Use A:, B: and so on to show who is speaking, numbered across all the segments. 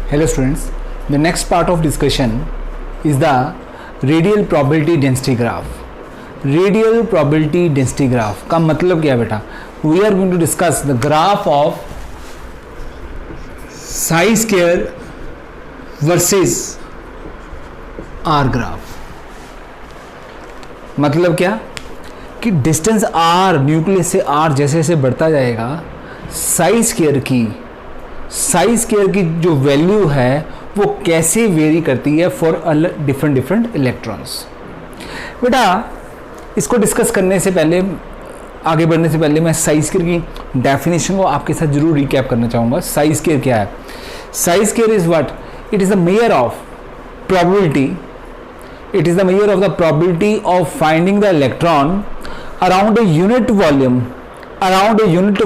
A: Hello students, the next part of discussion is the radial probability density graph. Radial probability density graph का मतलब क्या है बेटा? We are going to discuss the graph of psi square versus r graph. मतलब क्या कि distance r nucleus से r जैसे जैसे बढ़ता जाएगा साई स्क्वायर की जो वैल्यू है वो कैसे वेरी करती है फॉर डिफरेंट इलेक्ट्रॉन्स। बेटा इसको डिस्कस करने से पहले, आगे बढ़ने से पहले मैं साई स्क्वायर की डेफिनेशन को आपके साथ जरूर रिकैप करना चाहूँगा। साई स्क्वायर क्या है? Psi square is what? It is the measure of probability. It is the measure of the probability of finding the electron around a unit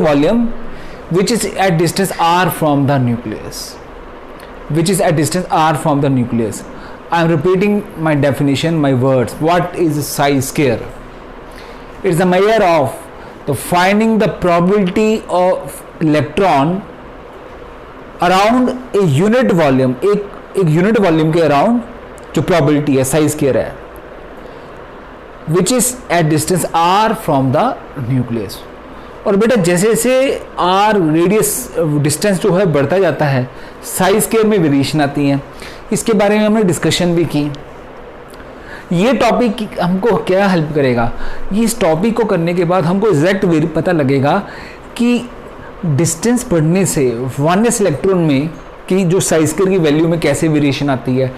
A: volume which is at distance r from the nucleus. I am repeating my definition, my words. What is psi square? It is the measure of the finding the probability of electron around a unit volume. एक unit volume के around जो probability है psi square है, which is at distance r from the nucleus. और बेटा जैसे जैसे are radius distance जो है बढ़ता जाता है साई स्क्वायर में वेरिएशन आती है। इसके बारे में हमने डिस्कशन भी की। ये टॉपिक हमको क्या हेल्प करेगा? इस टॉपिक को करने के बाद हमको एग्जैक्ट पता लगेगा कि डिस्टेंस बढ़ने से 1s इलेक्ट्रॉन में कि जो साई स्क्वायर की वैल्यू में कैसे वेरिएशन आती है।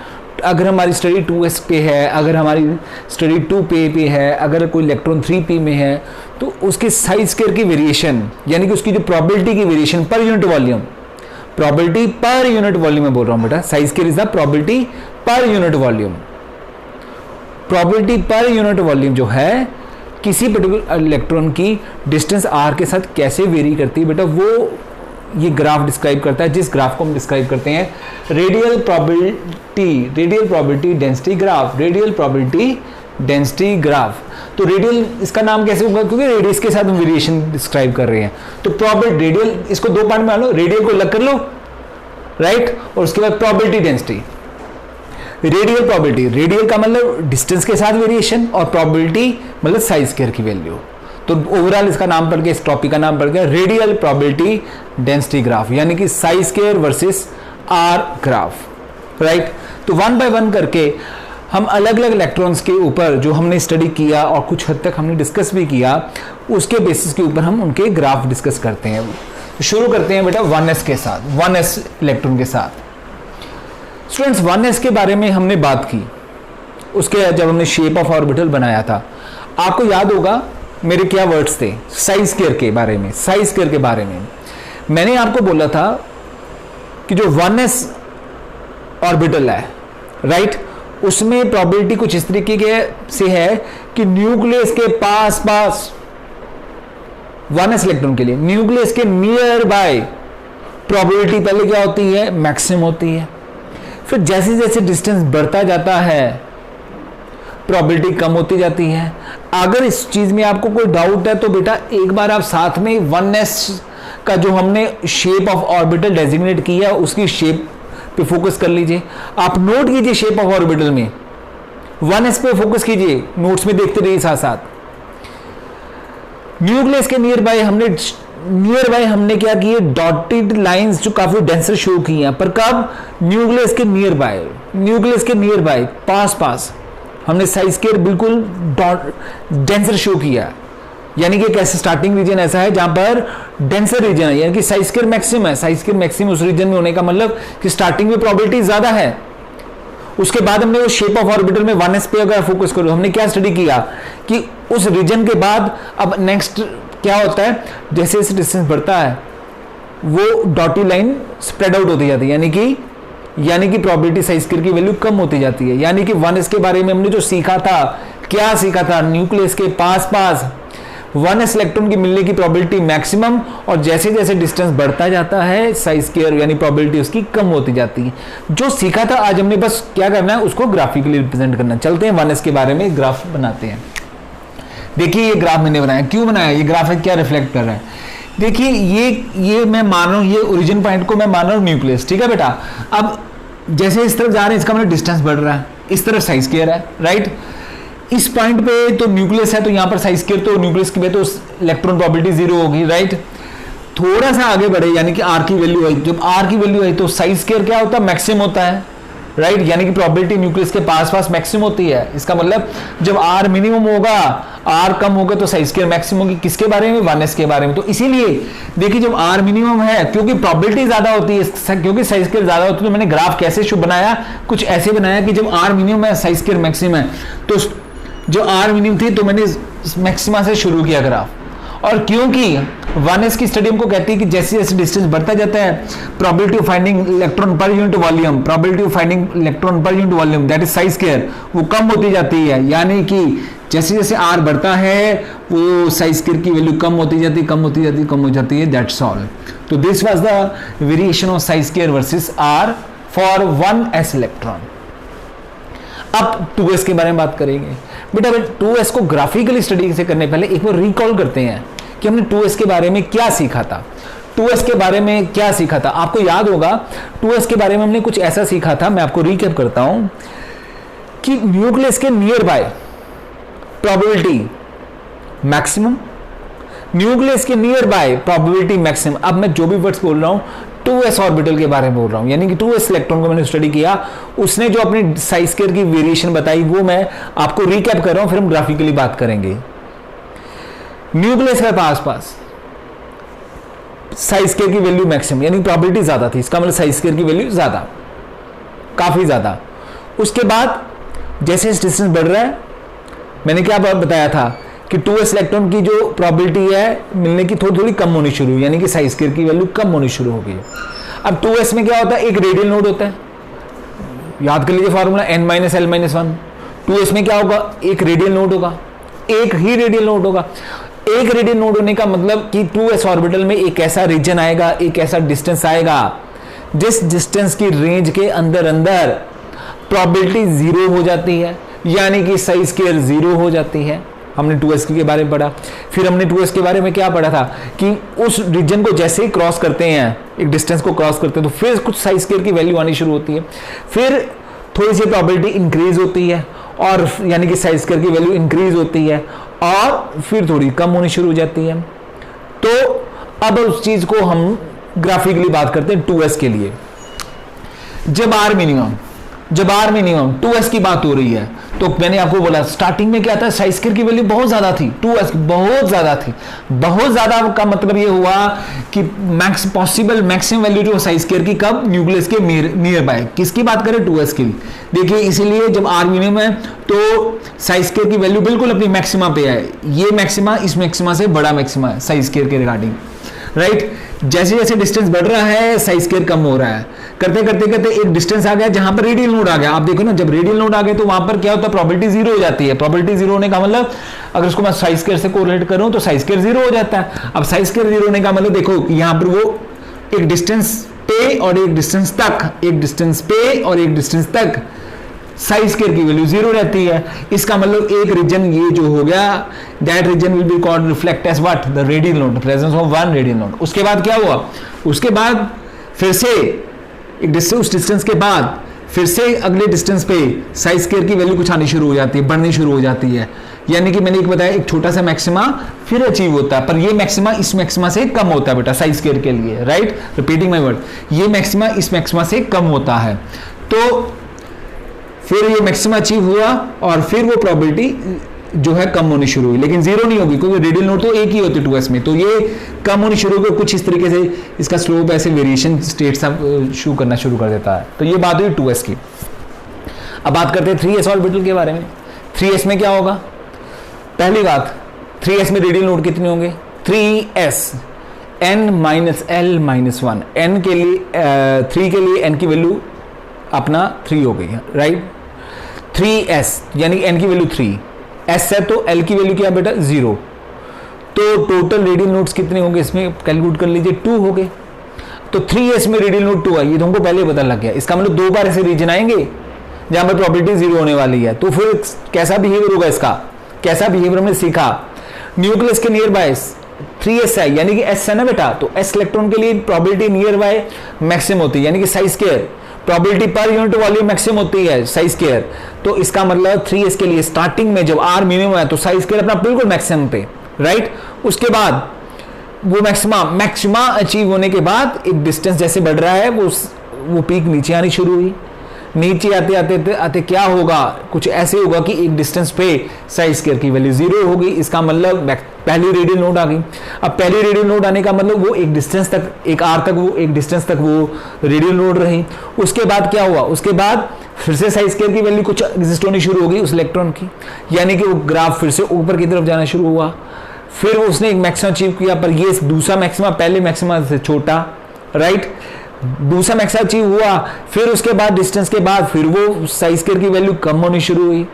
A: अगर हमारी स्टडी 2s पे है, अगर हमारी स्टडी 2p पे है, अगर कोई इलेक्ट्रॉन 3p में है, तो उसके साई स्क्वायर की वेरिएशन यानी कि उसकी जो प्रोबेबिलिटी की variation per unit volume, probability per unit volume में बोल रहा हूँ बेटा। Sai square is the probability per unit volume. Probability per unit volume जो है किसी पर्टिकुलर इलेक्ट्रॉन की डिस्टेंस r के साथ कैसे वेरी करती है बेटा, वो ये ग्राफ डिस्क्राइब करता है, जिस ग्राफ को हम डिस्क्राइब करते हैं रेडियल प्रोबेबिलिटी डेंसिटी ग्राफ। तो रेडियल इसका नाम कैसे होगा? क्योंकि रेडियस के साथ हम वेरिएशन डिस्क्राइब कर रहे हैं। तो प्रोबेबिलिटी रेडियल, इसको दो पार्ट में लो, रेडियल को अलग कर लो, राइट, और उसके बाद probability density. Radial probability, radial का मतलब डिस्टेंस के साथ वेरिएशन और प्रोबेबिलिटी मतलब साई स्क्वायर की वैल्यू। तो ओवरऑल इसका नाम पड़ गया, इस टॉपिक का नाम पड़ गया रेडियल प्रोबेबिलिटी डेंसिटी ग्राफ, यानी कि psi square versus r graph, right. तो वन बाय वन करके हम अलग अलग इलेक्ट्रॉन्स के ऊपर जो हमने स्टडी किया और कुछ हद तक हमने डिस्कस भी किया, उसके बेसिस के ऊपर हम उनके ग्राफ डिस्कस करते हैं। तो शुरू करते हैं बेटा 1s के साथ, 1s इलेक्ट्रॉन के साथ। स्टूडेंट्स 1s के बारे में हमने बात की, उसके जब हमने शेप ऑफ ऑर्बिटल बनाया था, आपको याद होगा मेरे क्या वर्ड्स थे साई स्क्वायर के बारे में। साई स्क्वायर के बारे में मैंने आपको बोला था कि जो 1s ऑर्बिटल है, राइट, उसमें प्रोबेबिलिटी कुछ इस तरीके के से है कि न्यूक्लियस के पास 1s इलेक्ट्रॉन के लिए न्यूक्लियस के नियर बाय प्रोबेबिलिटी पहले क्या होती है? मैक्सिमम होती है। फिर जैसे जैसे डिस्टेंस बढ़ता जाता है प्रोबेबिलिटी कम होती जाती है। अगर इस चीज में आपको कोई डाउट है तो बेटा एक बार आप साथ में 1s का जो हमने शेप ऑफ ऑर्बिटल डेजिग्नेट किया उसकी शेप पे फोकस कर लीजिए। आप नोट कीजिए शेप ऑफ ऑर्बिटल में 1s पे फोकस कीजिए, नोट्स में देखते रहिए साथ साथ। न्यूक्लियस के नियर बाय हमने क्या किए? डॉटेड लाइंस जो काफी डेंसर शो की हैं, पर कब? न्यूक्लियस के नियर बाय पास हमने साई स्क्वायर बिल्कुल डेंसर शो किया, यानी कि कैसे स्टार्टिंग रीजन ऐसा है जहां पर डेंसर रीजन है, यानी कि साई स्क्वायर मैक्सिमम है। साई स्क्वायर मैक्सिमम उस रीजन में होने का मतलब कि स्टार्टिंग में प्रोबेबिलिटी ज्यादा है। उसके बाद हमने वो शेप ऑफ ऑर्बिटल में 1s पे अगर फोकस करो, हमने क्या स्टडी किया कि उस रीजन के बाद अब नेक्स्ट क्या होता है, जैसे जैसे डिस्टेंस बढ़ता है वो डॉटी लाइन स्प्रेड आउट होती जाती है, यानी कि प्रोबेबिलिटी साई स्क्वायर की वैल्यू कम होती जाती है। यानी कि 1s के बारे में हमने जो सीखा था, क्या सीखा था? न्यूक्लियस के पास 1s इलेक्ट्रॉन की मिलने की प्रोबेबिलिटी मैक्सिमम, और जैसे जैसे डिस्टेंस बढ़ता जाता है साई स्क्वायर यानी प्रोबेबिलिटी उसकी कम होती जाती है। जो सीखा था आज हमने बस क्या करना है, उसको ग्राफिकली रिप्रेजेंट करना। चलते हैं 1s के बारे में ग्राफ बनाते हैं। देखिए ये ग्राफ मैंने बनाया, क्यों बनाया? ये ग्राफ क्या रिफ्लेक्ट कर रहा है देखिए ये मैं मान रहा हूं, ये ओरिजिन पॉइंट को मैं मान रहा हूं न्यूक्लियस, ठीक है बेटा। अब जैसे इस तरफ जा रहे हैं इसका मतलब डिस्टेंस बढ़ रहा है, इस तरफ साइज स्क्वायर है, राइट। इस पॉइंट पे तो न्यूक्लियस है तो यहां पर साइज स्क्वायर, तो न्यूक्लियस की तो इलेक्ट्रॉन प्रोबेबिलिटी जीरो होगी, राइट। थोड़ा सा आगे बढ़े यानी कि आर की वैल्यू आई, जब आर की वैल्यू आई तो साइज स्क्वायर क्या होता है, मैक्सिमम होता है, राइट। यानी कि प्रोबेबिलिटी न्यूक्लियस के पास मैक्सिमम होती है। इसका मतलब जब आर मिनिमम होगा, आर कम होगा तो साइज स्क्वायर मैक्सिमम होगी। किसके बारे में, 1s के बारे में। तो इसीलिए देखिए जब आर मिनिमम है, क्योंकि प्रोबेबिलिटी ज्यादा होती है, क्योंकि साइज स्क्वायर ज्यादा होती है, तो मैंने ग्राफ कैसे शुभ बनाया, कुछ ऐसे बनाया कि जब आर मिनिमम है साइज स्क्वायर मैक्सिमम है, तो जो आर मिनिमम थी तो मैंने मैक्सिमा से शुरू किया ग्राफ। और क्योंकि 1s की स्टडी हमको कहती है कि जैसे जैसे डिस्टेंस बढ़ता जाता है, probability of finding electron per unit volume, probability of finding electron per unit volume that is size square, वो कम होती जाती है। यानी कि जैसे जैसे आर बढ़ता है वो साइज स्क्वायर की वैल्यू कम होती जाती है, कम होती जाती है, कम हो जाती है, दैट्स ऑल। तो this was the variation of psi square versus r for 1s electron. अब 2s के बारे में बात करेंगे। बेटा 2s को ग्राफिकली स्टडी से करने पहले एक बार रिकॉल करते हैं कि हमने 2s के बारे में क्या सीखा था। 2s के बारे में क्या सीखा था, आपको याद होगा 2s के बारे में हमने कुछ ऐसा सीखा था, मैं आपको रिकैप करता हूं कि न्यूक्लियस के near by probability maximum, nucleus के नियर बाय प्रोबेबिलिटी मैक्सिमम। अब मैं जो भी वर्ड्स बोल रहा हूं 2s ऑर्बिटल के बारे में बोल रहा हूं, यानी कि 2s इलेक्ट्रॉन को मैंने स्टडी किया, उसने जो अपनी साइज स्क्वायर की वेरिएशन बताई वो मैं आपको रिकैप कर रहा हूं, फिर हम ग्राफिकली बात करेंगे। न्यूक्लियस के पास साइज स्क्वायर की वैल्यू मैक्सिमम, यानी प्रोबेबिलिटी ज्यादा थी, इसका मतलब साइज स्क्वायर की वैल्यू ज्यादा, काफी ज्यादा। उसके बाद जैसे डिस्टेंस बढ़ रहा है, मैंने क्या बताया था कि 2s इलेक्ट्रॉन की जो प्रोबेबिलिटी है मिलने की थोड़ी थोड़ी कम होनी शुरू हुई, यानी कि साइज स्क्वायर की वैल्यू कम होनी शुरू हो गई। अब 2s में क्या होता है, एक रेडियल नोड होता है, याद कर लीजिए फॉर्मूला n-l-1। 2s में क्या होगा, एक रेडियल नोड होगा, एक ही रेडियल नोड होगा। एक रेडियल नोड होने का मतलब कि 2s ऑर्बिटल में एक ऐसा रीजन आएगा, एक ऐसा डिस्टेंस आएगा जिस डिस्टेंस की रेंज के अंदर अंदर प्रोबेबिलिटी जीरो हो जाती है, यानी कि साइज स्क्वायर जीरो हो जाती है। हमने 2s के बारे में पढ़ा। फिर हमने 2s के बारे में क्या पढ़ा था कि उस रीजन को जैसे ही क्रॉस करते हैं, एक डिस्टेंस को क्रॉस करते हैं, तो फिर कुछ साइज स्क्वायर की वैल्यू आनी शुरू होती है, फिर थोड़ी सी प्रोबेबिलिटी इंक्रीज होती है, और यानी कि साइज स्क्वायर की वैल्यू इंक्रीज होती है, और फिर थोड़ी कम होनी शुरू हो जाती है। तो अब उस चीज को हम ग्राफिकली बात करते हैं 2s के लिए। जब आर मिनिमम 2s की बात हो रही है, तो मैंने आपको बोला स्टार्टिंग में क्या था, साइज स्क्वायर की वैल्यू बहुत ज्यादा थी, 2s बहुत ज्यादा थी। बहुत ज्यादा का मतलब ये हुआ कि पॉसिबल मैक्सिमम वैल्यू जो साइज स्क्वायर की कब, न्यूक्लियस के नियर बाय। किसकी बात करें, 2s की। देखिए इसीलिए जब आर मिनिमम है तो साइज स्क्वायर की वैल्यू बिल्कुल अपनी मैक्सिमा पे है। ये मैक्सिमा इस मैक्सिमा से बड़ा मैक्सिमा है साइज स्क्वायर के रिगार्डिंग, राइट। जैसे जैसे डिस्टेंस बढ़ रहा है साइज स्क्वायर कम हो रहा है, करते करते करते एक डिस्टेंस आ गया जहां पर रेडियल नोड आ गया। आप देखो ना, जब रेडियल नोड आ गए तो वहां पर क्या होता है, प्रोबेबिलिटी जीरो हो जाती है। प्रोबेबिलिटी जीरो होने का मतलब अगर उसको मैं साइज स्क्वायर से कोरिलेट करूं तो साइज स्क्वायर जीरो हो जाता है। अब साइज स्क्वायर जीरो होने का मतलब देखो यहां पर वो एक डिस्टेंस पे और एक डिस्टेंस तक, एक डिस्टेंस पे और एक डिस्टेंस तक साइज स्क्वायर की वैल्यू जीरो रहती है। इसका मतलब एक रीजन ये जो हो गया, that region will be called reflect as what, the radial node, presence of one radial node. उसके बाद क्या हुआ, उसके बाद फिर से एक डिस्टेंस, उस डिस्टेंस के बाद फिर से अगले डिस्टेंस पे साइज स्क्वायर की वैल्यू कुछ आनी शुरू हो जाती है, बढ़नी शुरू हो जाती है। यानी कि मैंने एक बताया, एक छोटा सा मैक्सिमा फिर अचीव होता है, पर ये मैक्सिमा इस मैक्सिमा से कम होता है बेटा साइज स्क्वायर के लिए, राइट। रिपीटिंग माय वर्ड, ये मैक्सिमा इस मैक्सिमा से कम होता है। तो फिर ये मैक्सिमा अचीव हुआ और फिर वो प्रोबेबिलिटी जो है कम होनी शुरू हुई, लेकिन जीरो नहीं होगी क्योंकि रेडियल नोड तो एक ही होती है 2s में। तो ये कम होनी शुरू हो गई, कुछ इस तरीके से इसका स्लोप ऐसे वेरिएशन स्टेट शो करना शुरू कर देता है। तो ये बात हुई 2s की। अब बात करते हैं 3s ऑर्बिटल के बारे में। 3s में क्या होगा, पहली बात 3s में रेडियल नोड कितने होंगे, 3s n-l-1। n के लिए 3 के लिए n की वैल्यू अपना 3 हो गई है, राइट। 3s यानी n की वैल्यू 3, s है तो l की वैल्यू क्या बेटा 0। तो टोटल रेडियल नोड्स कितने होंगे इसमें कैलकुलेट कर लीजिए, 2 हो गए। तो 3s में रेडियल नोड 2 आई, ये तो हमको पहले पता लग गया। इसका मतलब 2 बार ऐसे रीजन आएंगे जहां पर प्रोबेबिलिटी जीरो होने वाली है। तो फिर कैसा बिहेवियर होगा इसका, कैसा बिहेवियर हमने सीखा, न्यूक्लियस के नियर बाय 3s है, यानी कि s है ना बेटा, तो s इलेक्ट्रॉन के लिए प्रोबेबिलिटी नियर बाय मैक्सिमम होती है, यानी कि size square, probability per unit volume maximum होती है साइज स्क्वायर। तो इसका मतलब 3s के लिए स्टार्टिंग में जब r मिनिमम है तो साइज स्क्वायर अपना बिल्कुल मैक्सिमम पे, राइट। उसके बाद वो मैक्सिमा अचीव होने के बाद एक डिस्टेंस जैसे बढ़ रहा है वो पीक नीचे आनी शुरू हुई। नीचे आते आते आते क्या होगा, कुछ ऐसे होगा कि एक डिस्टेंस पे साइज स्क्वायर की वैल्यू 0 होगी। इसका मतलब पहली रेडियल नोड आ गई। अब पहली रेडियल नोड आने का मतलब वो एक डिस्टेंस तक, एक आर तक, वो एक डिस्टेंस तक वो रेडियल नोड रही। उसके बाद क्या हुआ, उसके बाद फिर से साइज स्क्वायर की वैल्यू कुछ एग्जिस्ट होनी शुरू हो गई उस इलेक्ट्रॉन की, यानी कि वो ग्राफ फिर से ऊपर की तरफ जाना शुरू हुआ। फिर उसने एक मैक्सिमा अचीव किया, पर ये दूसरा मैक्सिमा पहले मैक्सिमा से छोटा, राइट। दूसरा मैक्सिमा अचीव हुआ, फिर उसके बाद डिस्टेंस के बाद फिर वो साइज स्क्वायर की वैल्यू कम होनी शुरू हुई।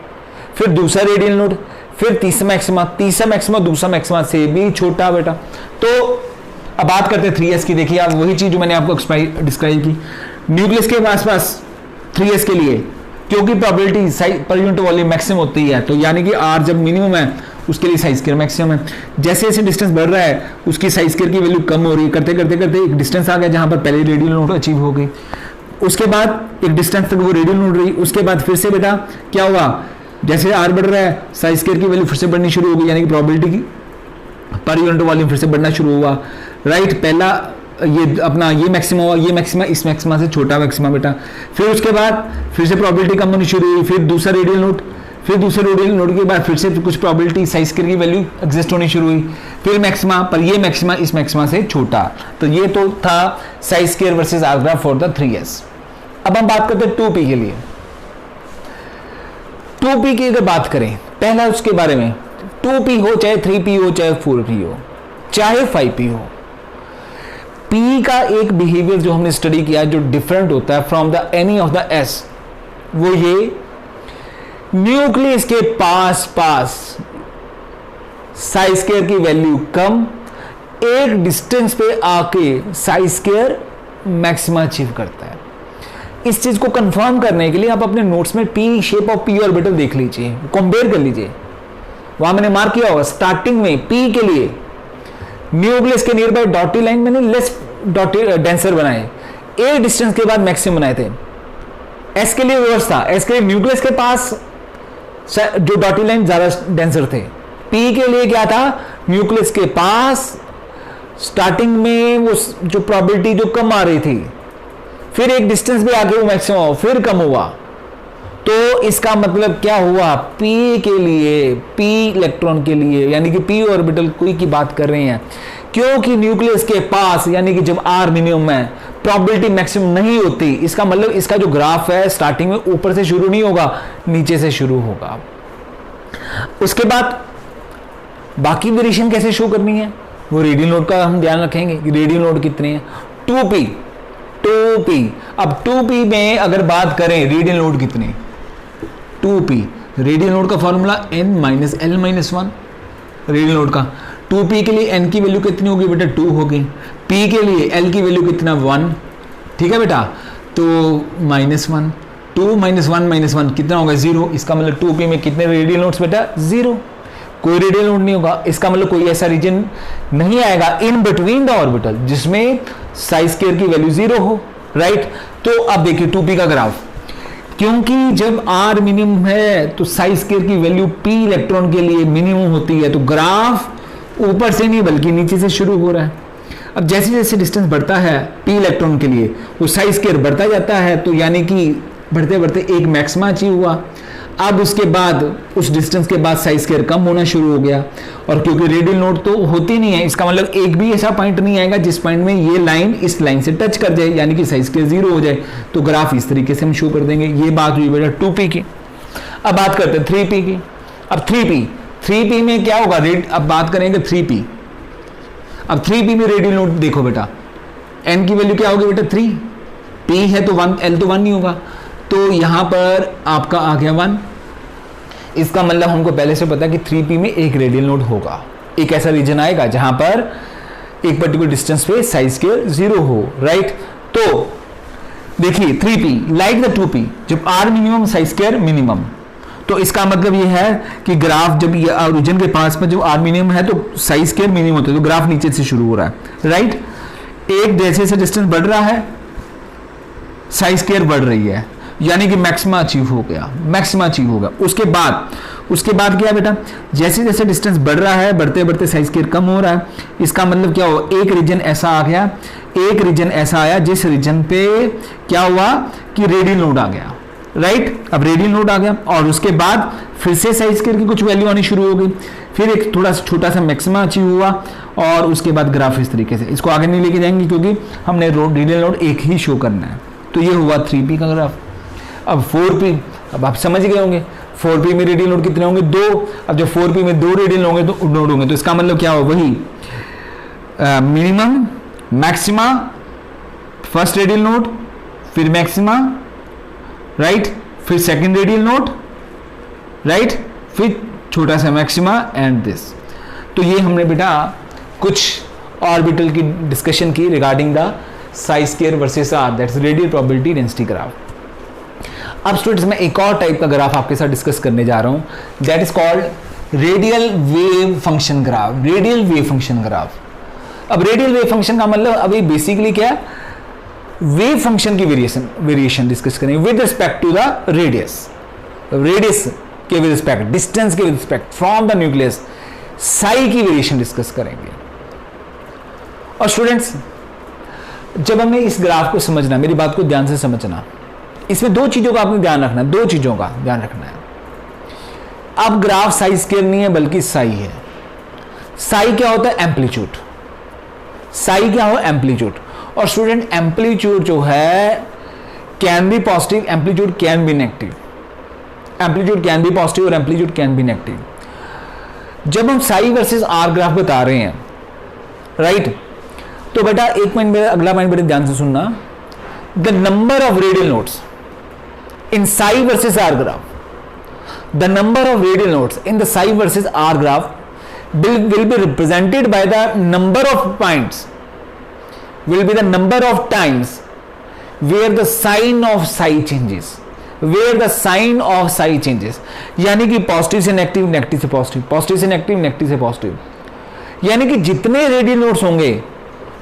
A: फिर दूसरा रेडियल नोड, फिर तीसरा मैक्सिमा दूसरा मैक्सिमा से भी छोटा बेटा। तो अब बात करते हैं 3s की। देखिए आप वही चीज जो मैंने आपको डिस्क्राइब की, न्यूक्लियस के आसपास 3s के लिए, क्योंकि probability per unit volume maximum होती है, तो यानी कि r जब मिनिमम है उसके लिए साइज स्क्वायर मैक्सिमम है। जैसे जैसे डिस्टेंस बढ़ रहा है उसकी साइज स्क्वायर की वैल्यू कम हो रही है, करते करते करते एक डिस्टेंस आ गया जहां पर पहले रेडियल नोड अचीव हो गई। उसके बाद एक डिस्टेंस तक वो रेडियल नोड रही। उसके बाद फिर से बेटा क्या हुआ, जैसे r बढ़ रहा है साइज स्क्वायर की वैल्यू फिर से बढ़नी शुरू हो गई, यानी कि प्रोबेबिलिटी की पर यूनिट वॉल्यूम फिर से बढ़ना शुरू हुआ, राइट। पहला ये अपना ये मैक्सिमा हुआ, ये मैक्सिमा इस मैक्सिमा से छोटा मैक्सिमा बेटा। फिर उसके बाद फिर से प्रोबेबिलिटी कम होनी शुरू हुई, फिर दूसरा रेडियल नोड, फिर दूसरे रेडियल नोड के बाद फिर से कुछ प्रोबेबिलिटी साइज स्क्वायर की वैल्यू एग्जिस्ट होनी शुरू हुई, फिर मैक्सिमा, पर ये मैक्सिमा इस मैक्सिमा से छोटा। तो ये तो था psi square versus r graph for the 3s। अब हम बात करते हैं 2p के लिए। 2p की अगर बात करें, पहला उसके बारे में, 2p हो चाहे 3p हो चाहे 4p हो चाहे 5p हो, p का एक बिहेवियर जो हमने स्टडी किया जो डिफरेंट होता है from the any of the s, वो ये न्यूक्लियस के पास साइज स्क्वायर की वैल्यू कम, एक डिस्टेंस पे आके साइज स्क्वायर मैक्सिमा अचीव करता है। इस चीज को कंफर्म करने के लिए आप अपने नोट्स में P shape of P orbital देख लीजिए, कंपेयर कर लीजिए। वहां मैंने मार्क किया होगा स्टार्टिंग में पी के लिए न्यूक्लियस के नियर बाय डॉटी लाइन मैंने लेस डॉटी डेंसर बनाए, एक डिस्टेंस के बाद मैक्सिमम बनाए थे। एस के लिए रिवर्स था, एस के लिए न्यूक्लियस के पास जो डॉटी लाइन ज्यादा डेंसर थे। पी के लिए क्या था, न्यूक्लियस के पास स्टार्टिंग में वो जो प्रोबेबिलिटी जो कम आ रही थी, फिर एक डिस्टेंस भी आगे वो मैक्सिमम फिर कम हुआ। तो इसका मतलब क्या हुआ, पी के लिए, पी इलेक्ट्रॉन के लिए, यानी कि पी ऑर्बिटल कोई की बात कर रहे हैं, क्योंकि न्यूक्लियस के पास यानी कि जब आर मिनिमम है प्रोबेबिलिटी मैक्सिमम नहीं होती। इसका मतलब इसका जो ग्राफ है स्टार्टिंग में ऊपर से शुरू नहीं होगा, नीचे से शुरू होगा। उसके बाद बाकी वेरिएशन कैसे शो करनी है, वो रेडियल नोड का हम ध्यान रखेंगे कि रेडियल नोड कितने हैं। 2p। अब 2p में अगर बात करें रेडियल नोड कितने, 2p रेडियल नोड का फॉर्मूला n-l-1 रेडियल नोड का। 2p के लिए n की वैल्यू कितनी होगी बेटा, 2 होगी। p के लिए l की वैल्यू कितना, 1, ठीक है बेटा। तो -1, 2 -1 -1 कितना होगा, 0। इसका मतलब 2p में कितने रेडियल नोड्स बेटा, 0। कोई रेडियल नोड नहीं होगा। इसका मतलब कोई ऐसा रीजन नहीं आएगा इन बिटवीन द ऑर्बिटल जिसमें साइज स्क्वायर की वैल्यू 0 हो, राइट। तो अब देखिए 2p का ग्राफ, क्योंकि जब r मिनिमम है तो साइज स्क्वायर की वैल्यू p इलेक्ट्रॉन के लिए मिनिमम होती है, तो ग्राफ ऊपर से नहीं बल्कि नीचे से शुरू हो रहा है। अब जैसे जैसे डिस्टेंस बढ़ता है p इलेक्ट्रॉन के लिए वो साइज स्क्वायर बढ़ता जाता है, तो यानी कि बढ़ते बढ़ते एक मैक्सिमा अचीव हुआ। अब उसके बाद उस डिस्टेंस के बाद साइज स्क्वायर कम होना शुरू हो गया, और क्योंकि रेडियल नोड तो होती नहीं है, इसका मतलब एक भी ऐसा पॉइंट नहीं आएगा जिस पॉइंट में ये लाइन इस लाइन से टच कर जाए, यानी कि साइज स्क्वायर 0 हो जाए। तो ग्राफ इस तरीके से हम शो कर देंगे। ये बात हुई बेटा 2p की। अब बात करते हैं 3p की। अब 3p में क्या होगा, अब बात करेंगे 3p। अब 3p में रेडियल नोड देखो बेटा, n की वैल्यू क्या होगी बेटा, 3, p है तो 1, l तो 1 नहीं होगा, तो यहां पर आपका आ गया 1। इसका मतलब हमको पहले से पता है कि 3p में एक रेडियल नोड होगा, एक ऐसा रीजन आएगा जहां पर एक पर्टिकुलर डिस्टेंस पे साइज स्क्वायर 0 हो, राइट। तो देखिए 3p लाइक द 2p, जब r minimum size square minimum, तो इसका मतलब ये है कि ग्राफ जब ये ओरिजिन के पास में जो आर मिनिमम है तो साई स्क्वायर मिनिमम होता है, तो ग्राफ नीचे से शुरू हो रहा है, राइट। एक जैसे से डिस्टेंस बढ़ रहा है साई स्क्वायर बढ़ रही है, यानी कि मैक्सिमा अचीव हो गया, मैक्सिमा अचीव होगा। उसके बाद क्या बेटा, जैसे जैसे डिस्टेंस बढ़ रहा है, बढ़ते बढ़ते साई स्क्वायर कम हो रहा है। इसका मतलब क्या हुआ, एक रीजन ऐसा आ गया, एक रीजन ऐसा आया जिस रीजन पे क्या हुआ कि रेडियल नोड आ गया, राइट। अब रेडियल नोड आ गया और उसके बाद फिर से साई स्क्वायर की कुछ वैल्यू आनी शुरू हो गई, फिर एक थोड़ा सा छोटा सा मैक्सिमा अचीव हुआ और उसके बाद ग्राफ इस तरीके से। इसको आगे नहीं लेके जाएंगे क्योंकि हमने रेडियल नोड एक ही शो करना है। तो ये हुआ 3p का ग्राफ। अब 4p, अब आप समझ गए होंगे 4p में रेडियल नोड कितने होंगे, 2। अब जब 4p में 2 रेडियल होंगे तो नोड होंगे, तो इसका मतलब क्या हो, वही minimum, maxima, first radial node, फिर मैक्सिमा, राइट, फिर सेकंड रेडियल नोड, राइट, फिर छोटा सा मैक्सिमा एंड दिस। तो ये हमने बेटा कुछ ऑर्बिटल की डिस्कशन की regarding the psi square versus r, that's radial probability density graph. अब स्टूडेंट्स मैं एक और टाइप का ग्राफ आपके साथ डिस्कस करने जा रहा हूं, that is called radial wave function graph. Radial wave function graph. अब रेडियल वेव फंक्शन का मतलब अभी बेसिकली क्या है, वेव फंक्शन की वेरिएशन डिस्कस करेंगे with respect to the radius के विद रिस्पेक्ट, डिस्टेंस के with respect from the nucleus, psi की वेरिएशन डिस्कस करेंगे। और स्टूडेंट्स जब हमें इस ग्राफ को समझना, मेरी बात को ध्यान से समझना, इसमें 2 चीजों का आपने ध्यान रखना है, 2 चीजों का ध्यान रखना है। अब ग्राफ साई स्क्वायर नहीं है बल्कि साई है। साई क्या होता है, एम्पलीट्यूड। साई क्या हो, एम्पलीट्यूड। और स्टूडेंट एम्पलीट्यूड जो है can be positive, amplitude can be negative. Amplitude can be positive और एम्पलीट्यूड कैन बी नेगेटिव। जब हम साई वर्सेस आर ग्राफ बता रहे हैं, राइट, तो बेटा एक पॉइंट मेरा, अगला पॉइंट बड़े ध्यान से सुनना, the number of radial nodes in psi versus r graph, the number of radial nodes in the psi versus r graph will be represented by the number of points, will be the number of times where the sign of psi changes, where the sign of psi changes, यानी कि positive से negative, negative से positive, positive से negative, negative से positive, यानी कि जितने radial nodes होंगे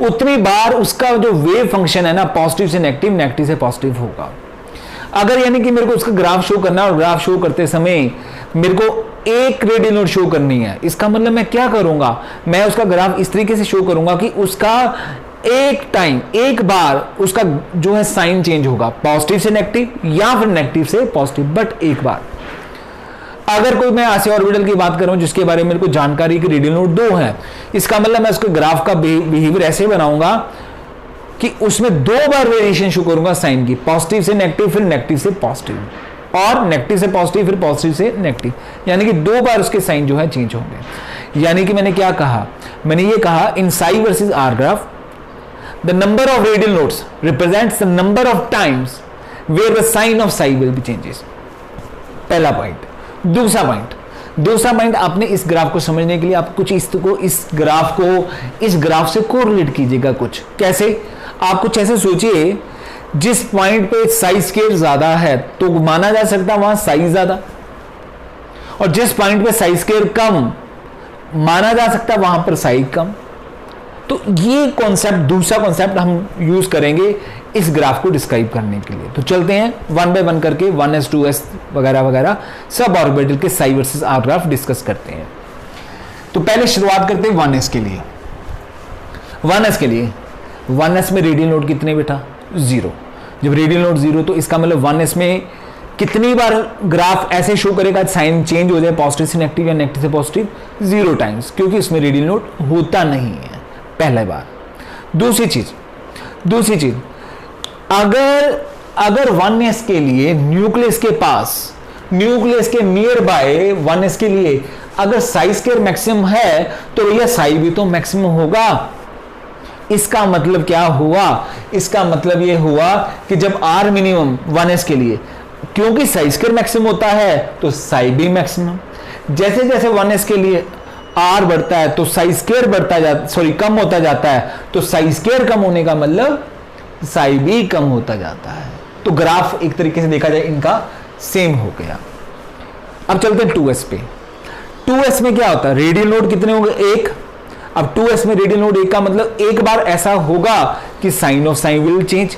A: उतनी बार उसका जो वेव फंक्शन है ना, पॉजिटिव से नेगेटिव, नेगेटिव से पॉजिटिव होगा। अगर यानी कि मेरे को उसका ग्राफ शो करना है और ग्राफ शो करते समय मेरे को एक रेडियल नोड शो करनी है, इसका मतलब मैं क्या करूंगा, मैं उसका ग्राफ इस तरीके से शो करूंगा कि उसका एक बार उसका जो है साइन चेंज होगा, पॉजिटिव से नेगेटिव या फिर नेगेटिव से पॉजिटिव, बट एक बार। अगर कोई मैं ऐसे ऑर्बिटल की बात कर रहा हूं जिसके बारे में मेरे को जानकारी कि रेडियल नोड 2 है, इसका मतलब मैं उसके ग्राफ का बिहेवियर ऐसे बनाऊंगा कि उसमें 2 बार वेरिएशन शो करूंगा साइन की, पॉजिटिव से नेगेटिव फिर नेगेटिव से पॉजिटिव, और नेगेटिव से पॉजिटिव फिर पॉजिटिव से नेगेटिव, यानी कि 2 बार उसके साइन जो है चेंज होंगे। यानी कि मैंने क्या कहा, मैंने ये कहा in psi versus r graph the number of radial nodes represents the number of times where the sign of psi will be changes. पहला पॉइंट। दूसरा पॉइंट आपने इस ग्राफ को समझने के लिए आप कुछ इस ग्राफ से कोरिलेट कीजिएगा। कुछ कैसे, आप कुछ ऐसे सोचिए, जिस पॉइंट पे साई स्क्वायर ज्यादा है तो माना जा सकता है वहां साई ज्यादा, और जिस पॉइंट पे साई स्क्वायर कम माना जा सकता है वहां पर साई कम। तो ये कॉन्सेप्ट, दूसरा कॉन्सेप्ट हम यूज करेंगे इस ग्राफ को डिस्क्राइब करने के लिए। तो चलते हैं 1 बाय 1 करके 1s 2s वगैरह वगैरह सब ऑर्बिटल के psi versus r graph discuss करते हैं। तो पहले शुरुआत करते हैं 1s के लिए। 1s में रेडियल नोड कितने बेटा, 0। जब रेडियल नोड 0 तो इसका मतलब 1s में कितनी बार ग्राफ ऐसे शो करेगा साइन चेंज हो जाए पॉजिटिव से नेगेटिव या नेगेटिव से पॉजिटिव, 0 टाइम्स, क्योंकि इसमें रेडियल नोड होता नहीं है पहला बार। दूसरी चीज अगर 1s के लिए न्यूक्लियस के नियर बाय 1s के लिए अगर साई स्क्वायर मैक्सिमम है तो भैया साई भी तो मैक्सिमम होगा। इसका मतलब क्या हुआ, इसका मतलब यह हुआ कि जब आर मिनिमम 1s के लिए, क्योंकि साई स्क्वायर मैक्सिमम होता है तो साई भी मैक्सिमम, जैसे जैसे 1s के लिए आर बढ़ता है तो साई स्क्वायर कम होता जाता है, तो साई स्क्वायर कम होने का मतलब साई भी कम होता जाता है। तो ग्राफ एक तरीके से देखा जाए इनका सेम हो गया। अब चलते हैं 2s पे। 2s में क्या होता है, रेडियल नोड कितने होंगे, एक। अब 2s में रेडियल नोड एक का मतलब एक बार ऐसा होगा कि sign of sign will change,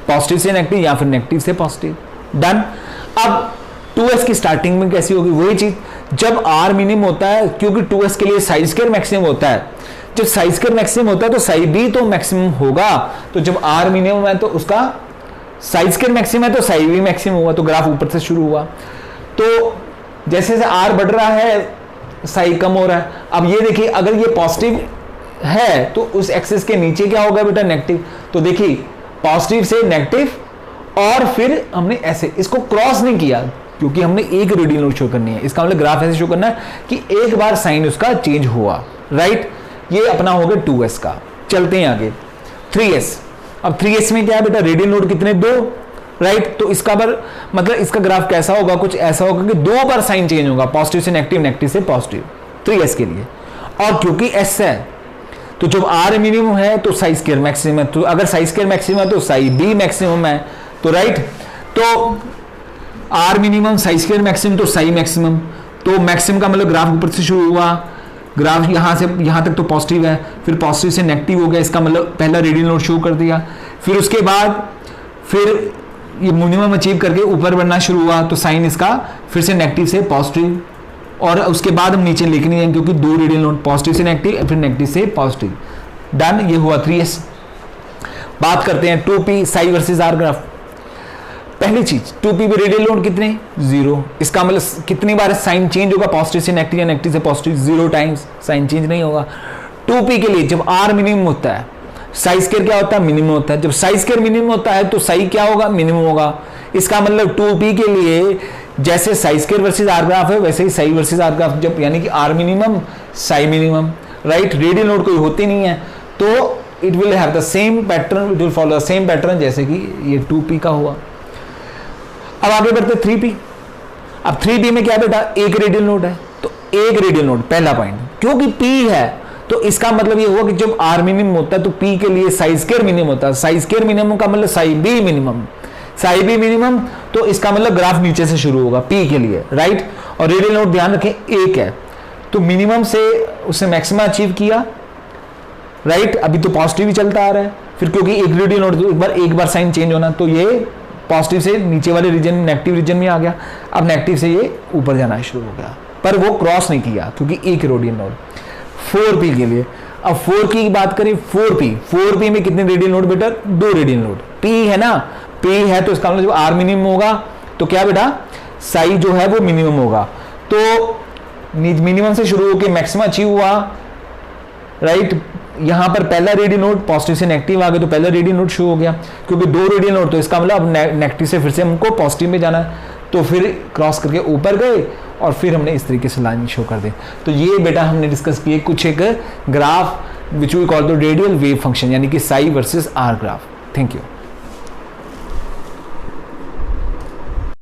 A: positive से नेगेटिव या फिर नेगेटिव से पॉजिटिव। डन। अब 2s की स्टार्टिंग में कैसी होगी, वही चीज, जब r मिनिमम होता है, क्योंकि 2s के लिए साई स्क्वायर मैक्सिमम होता है, जब साई स्क्वायर मैक्सिमम होता है तो साई भी तो मैक्सिमम होगा, तो जब r मिनिमम है तो उसका साई स्क्वायर मैक्सिमम है तो साई भी मैक्सिमम होगा, तो ग्राफ ऊपर से शुरू हुआ। तो जैसे जैसे r बढ़ रहा है साई कम हो रहा है। अब ये देखिए, अगर ये पॉजिटिव है तो उस एक्सिस के नीचे क्या होगा बेटा, नेगेटिव। तो देखिए पॉजिटिव से नेगेटिव, और फिर हमने ऐसे इसको क्रॉस नहीं किया क्योंकि हमने एक रेडियल नोड शो करनी है, इसका मतलब ग्राफ ऐसे शो करना है कि एक बार साइन उसका चेंज हुआ, राइट। ये अपना हो गया 2s का। चलते हैं आगे 3s। अब 3s में क्या है बेटा, रेडियल नोड कितने, 2, राइट। तो इसका मतलब इसका ग्राफ कैसा होगा, कुछ ऐसा होगा कि 2 बार साइन चेंज होगा, पॉजिटिव से नेगेटिव, नेगेटिव से पॉजिटिव 3s के लिए। और क्योंकि s है तो जब r मिनिमम है तो साई स्क्वायर मैक्सिमम है, तो अगर साई स्क्वायर मैक्सिमम है तो साई भी मैक्सिमम है, तो राइट। तो r minimum, Sai square maximum, तो साई मैक्सिमम। तो मैक्सिमम का मतलब ग्राफ ऊपर से शुरू हुआ, ग्राफ यहां से यहां तक तो पॉजिटिव है, फिर पॉजिटिव से नेगेटिव हो गया, इसका मतलब पहला रेडियल नोड शो कर दिया। फिर उसके बाद फिर ये मिनिमम अचीव करके ऊपर बढ़ना शुरू हुआ, तो साइन इसका फिर से नेगेटिव से पॉजिटिव, और उसके बाद हम नीचे लिख नहीं है क्योंकि 2 रेडियल नोड, पॉजिटिव से नेगेटिव फिर नेगेटिव से पॉजिटिव। डन, ये हुआ 3s। बात करते हैं 2p, Sai versus r graph. पहली चीज 2p पे रेडियल नोड कितने, 0। इसका मतलब कितनी बार साइन चेंज होगा, पॉजिटिव से नेगेटिव या नेगेटिव से पॉजिटिव, 0 टाइम्स, साइन चेंज नहीं होगा। 2p के लिए जब r मिनिमम होता है, साई स्क्वायर क्या होता है, मिनिमम होता है। जब साई स्क्वायर मिनिमम होता है तो साई क्या होगा, मिनिमम होगा। इसका मतलब 2p के लिए जैसे Sai square versus r graph है वैसे ही साई वर्सेस r ग्राफ, जब यानी कि r minimum Sai minimum, right. Radial node कोई होती नहीं है तो it will have the same pattern, it will follow the same pattern जैसे कि ये 2p का हुआ। अब आगे बढ़ते 3p। अब 3p में क्या बेटा, एक रेडियल नोड है, तो एक रेडियल नोड, पहला पॉइंट, क्योंकि p है तो इसका मतलब ये हुआ कि जब r मिनिमम होता है तो p के लिए साई स्क्वायर मिनिमम होता है, साई स्क्वायर मिनिमम का मतलब Sai b minimum, Sai b minimum, तो इसका मतलब ग्राफ नीचे से शुरू होगा p के लिए, राइट। और रेडियल नोड ध्यान रखें एक है, तो मिनिमम से उसने मैक्सिमम अचीव किया, राइट। अभी तो पॉजिटिव ही चलता आ रहा है, फिर क्योंकि एक रेडियल नोड एक बार साइन चेंज होना, तो ये पॉजिटिव से नीचे वाले रीजन नेगेटिव रीजन में आ गया, अब नेगेटिव से ये ऊपर जाना शुरू हो गया, पर वो क्रॉस नहीं किया क्योंकि एक रेडियल नोड। 4p के लिए, अब 4 की बात करें, 4p में कितने रेडियल नोड बेटा, 2 रेडियल नोड। p है ना, p है तो इसका मतलब जब r मिनिमम होगा तो क्या बेटा, साई जो है वो मिनिमम होगा, तो मिनिमम से शुरू होकर मैक्सिमम अचीव हुआ, राइट। यहां पर पहला रेडियल नोड पॉजिटिव से नेगेटिव आ गया तो पहला रेडियल नोड शो हो गया, क्योंकि 2 रेडियल नोड, तो इसका मतलब अब नेगेटिव से फिर से हमको पॉजिटिव में जाना है, तो फिर क्रॉस करके ऊपर गए और फिर हमने इस तरीके से लाइन शो कर दी। तो ये बेटा हमने डिस्कस किए कुछ एक graph which we call the radial wave function, यानी कि psi versus r graph. Thank you.